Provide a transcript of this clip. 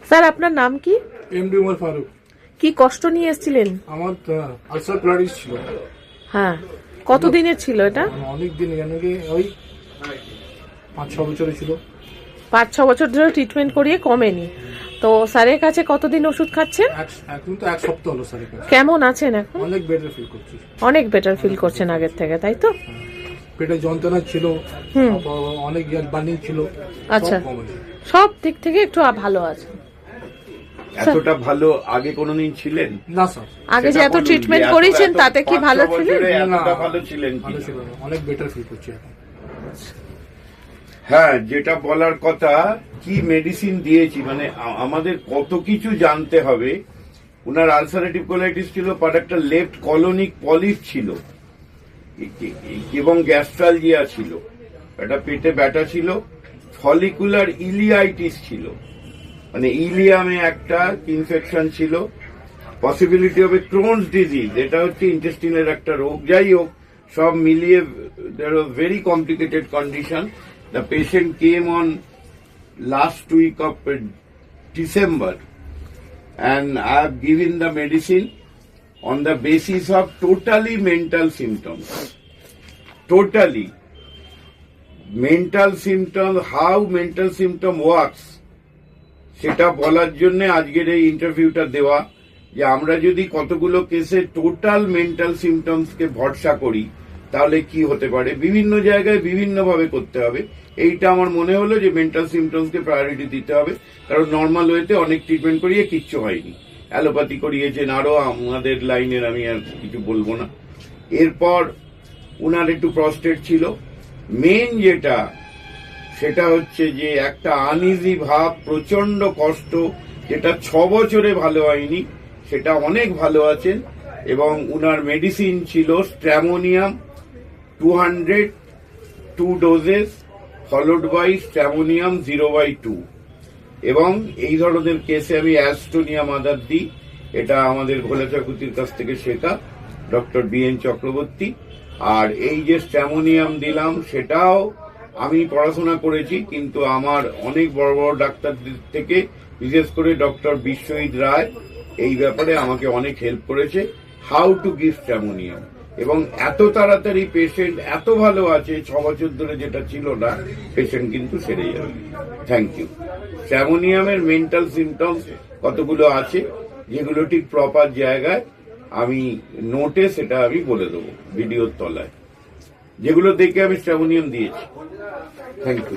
Sir আপনার নাম কি? এমডি উমর ফারুক। কি কষ্ট নিয়ে এসেছিলেন? আমার আলসার প্লারিস ছিল। হ্যাঁ, কতদিনের ছিল এটা? অনেক দিন, কি ওই 5-6 বছরে ছিল। 5-6 বছর ধরে ট্রিটমেন্ট করিয়ে কমেনি। তো স্যারের কাছে কতদিন ওষুধ খাচ্ছেন? এখন তো 1 সপ্তাহ হলো স্যারের কাছে। কেমন আছেন এখন? অনেক বেটার ফিল করছি। অনেক বেটার ফিল করছেন আগের থেকে, তাই তো? পেটে যন্ত্রণা ছিল, অনেক বার্নিং ছিল। আচ্ছা, সব দিক থেকে একটু ভালো আছে। এতটা ভালো আগে কোনোদিন ছিলেন না স্যার, আগে যে এত ট্রিটমেন্ট করেছেন তাতে কি ভালো ছিলেন? এতটা ভালো ছিলেন কি? ভালো ছিল, অনেক বেটার ফিল করছি এখন। হ্যাঁ, যেটা বলার কথা, কি মেডিসিন দিয়েছি, মানে আমাদের কত কিছু জানতে হবে। উনার আলসারেটিভ কোলাইটিস ছিল, বাট একটা লেফট কলোনিক পলিপ ছিল এবং গ্যাস্ট্রালজিয়া ছিল, একটা পেটে ব্যথা ছিল, ফলিকুলার ইলিয়াইটিস ছিল, মানে ইলিয়ামে একটা ইনফেকশন ছিল, পসিবিলিটি হবে ক্রোনস ডিজিজ, এটা হচ্ছে ইন্টেস্টিনের একটা রোগ। যাই হোক, সব মিলিয়ে there was very complicated condition. The patient came on last week of December and I have given the medicine on the basis of totally mental symptoms. Totally. Mental symptoms, how mental symptom works, সেটা বলার জন্য আজকের এই ইন্টারভিউটা দেওয়া, যে আমরা যদি কতগুলো কেসে টোটাল মেন্টাল সিমটমসকে ভরসা করি তাহলে কি হতে পারে। বিভিন্ন জায়গায় বিভিন্ন ভাবে করতে হবে। এইটা আমার মনে হলো যে মেন্টাল সিমটমসকে প্রায়োরিটি দিতে হবে, কারণ নর্মাল ওয়েতে অনেক ট্রিটমেন্ট করিয়ে কিচ্ছু হয়নি। অ্যালোপ্যাথি করিয়েছেন, আরো আমাদের লাইনের আমি আর কিছু বলবো না। এরপর উনার একটু প্রস্টেট ছিল। মেন যেটা, সেটা হচ্ছে যে একটা আনইজি ভাব, প্রচন্ড কষ্ট, যেটা 6 বছরে ভালো হয়নি, সেটা অনেক ভালো আছেন। এবং উনার মেডিসিন ছিল স্ট্র্যামোনিয়াম 200 2 ডোজেস ফলোড বাই স্ট্র্যামোনিয়াম 0/2। এবং এই ধরনের কেসে আমি অ্যাস্টোনিয়া মাদার দিই, এটা আমাদের ভোলা চাকুতির কাছ থেকে শেখা, ডক্টর BN চক্রবর্তী। আর এই যে স্ট্র্যামোনিয়াম দিলাম, সেটাও আমি পড়াশোনা করেছি, কিন্তু আমার অনেক বড় বড় ডাক্তারদের থেকে, বিশেষ করে ডক্টর বিশ্বজিৎ রায়, এই ব্যাপারে আমাকে অনেক হেল্প করেছে, হাউ টু গিভ স্ট্র্যামোনিয়াম। এবং এত তাড়াতাড়ি পেশেন্ট এত ভালো আছে, 6 বছর ধরে যেটা ছিল না, পেশেন্ট কিন্তু সেরে যাবে। Thank you. স্ট্র্যামোনিয়ামের মেন্টাল সিমটমস কতগুলো আছে, যেগুলো ঠিক প্রপার জায়গায় আমি নোটে সেটা আমি বলে দেবো ভিডিওর তলায়, যেগুলো দেখে আমি স্ট্র্যামোনিয়াম দিয়েছি। Thank you.